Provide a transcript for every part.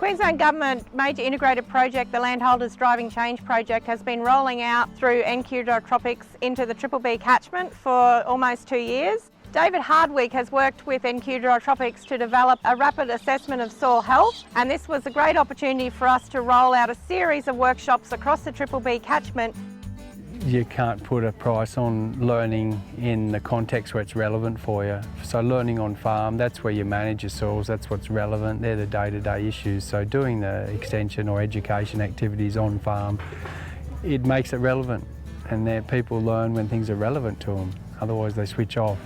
Queensland Government major integrated project, the Landholders Driving Change project, has been rolling out through NQ Tropics into the Triple B catchment for almost 2 years. David Hardwick has worked with NQ Tropics to develop a rapid assessment of soil health, and this was a great opportunity for us to roll out a series of workshops across the Triple B catchment. You can't put a price on learning in the context where it's relevant for you. So learning on farm, that's where you manage your soils, that's what's relevant, they're the day-to-day issues. So doing the extension or education activities on farm, it makes it relevant, and people learn when things are relevant to them, otherwise they switch off.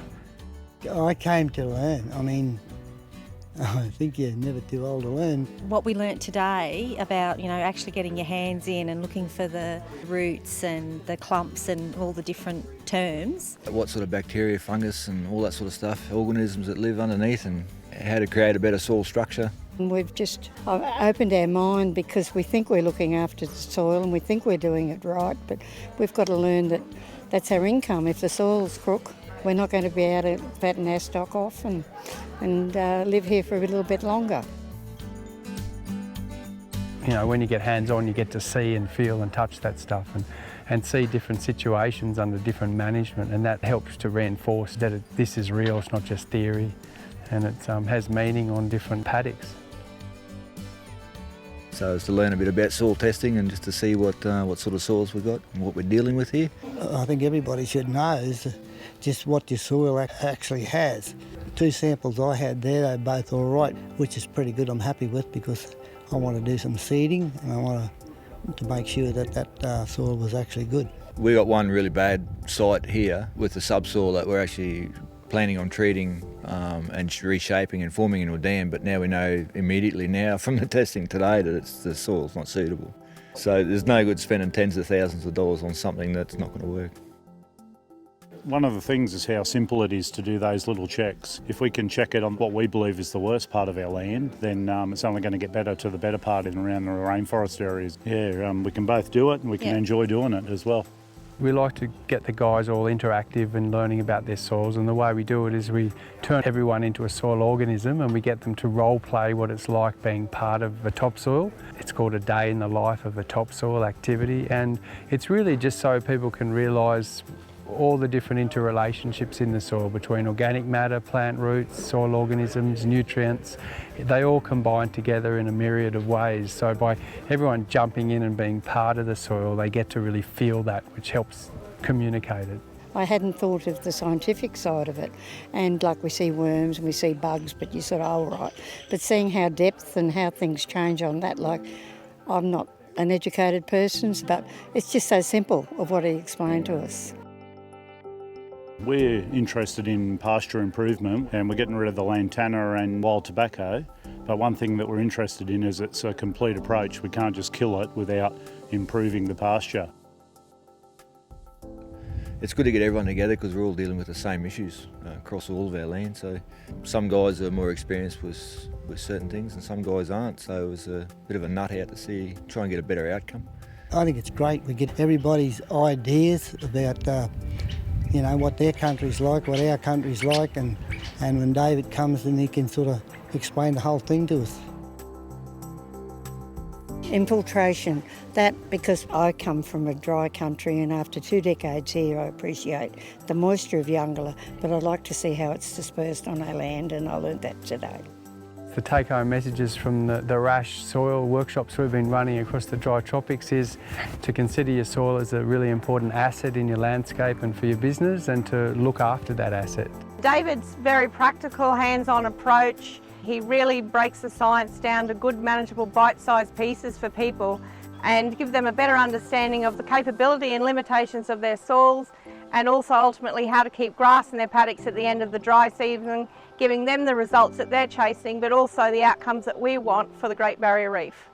I came to learn. I think you're never too old to learn. What we learnt today about, actually getting your hands in and looking for the roots and the clumps and all the different terms. What sort of bacteria, fungus and all that sort of stuff, organisms that live underneath, and how to create a better soil structure. We've just opened our mind because we think we're looking after the soil and we think we're doing it right, but we've got to learn that that's our income. If the soil's crook, we're not going to be able to fatten our stock off and live here for a little bit longer. When you get hands-on, you get to see and feel and touch that stuff and see different situations under different management, and that helps to reinforce that this is real, it's not just theory, and it has meaning on different paddocks. So it's to learn a bit about soil testing and just to see what sort of soils we've got and what we're dealing with here. I think everybody should know is just what your soil actually has. 2 samples I had there, they're both all right, which is pretty good. I'm happy with, because I want to do some seeding and I want to make sure that soil was actually good. We got one really bad site here with the subsoil that we're actually planning on treating and reshaping and forming into a dam, but now we know immediately now from the testing today that the soil's not suitable. So there's no good spending tens of thousands of dollars on something that's not going to work. One of the things is how simple it is to do those little checks. If we can check it on what we believe is the worst part of our land, then it's only going to get better to the better part in around the rainforest areas. We can both do it and we can enjoy doing it as well. We like to get the guys all interactive and learning about their soils, and the way we do it is we turn everyone into a soil organism and we get them to role play what it's like being part of a topsoil. It's called a day in the life of a topsoil activity, and it's really just so people can realise all the different interrelationships in the soil between organic matter, plant roots, soil organisms, nutrients. They all combine together in a myriad of ways. So by everyone jumping in and being part of the soil, they get to really feel that, which helps communicate it. I hadn't thought of the scientific side of it, and like we see worms and we see bugs, but you sort of, all right. But seeing how depth and how things change on that, like I'm not an educated person, but it's just so simple of what he explained to us. We're interested in pasture improvement, and we're getting rid of the lantana and wild tobacco, but one thing that we're interested in is it's a complete approach. We can't just kill it without improving the pasture. It's good to get everyone together because we're all dealing with the same issues across all of our land. So some guys are more experienced with certain things and some guys aren't, so it was a bit of a nut out to try and get a better outcome. I think it's great. We get everybody's ideas about what their country's like, what our country's like, and when David comes then he can sort of explain the whole thing to us. Infiltration, that because I come from a dry country and after 2 decades here I appreciate the moisture of Youngalla, but I'd like to see how it's dispersed on our land, and I learned that today. The take-home messages from the RASH soil workshops we've been running across the dry tropics is to consider your soil as a really important asset in your landscape and for your business, and to look after that asset. David's very practical, hands-on approach. He really breaks the science down to good, manageable, bite-sized pieces for people and give them a better understanding of the capability and limitations of their soils, and also ultimately how to keep grass in their paddocks at the end of the dry season, giving them the results that they're chasing, but also the outcomes that we want for the Great Barrier Reef.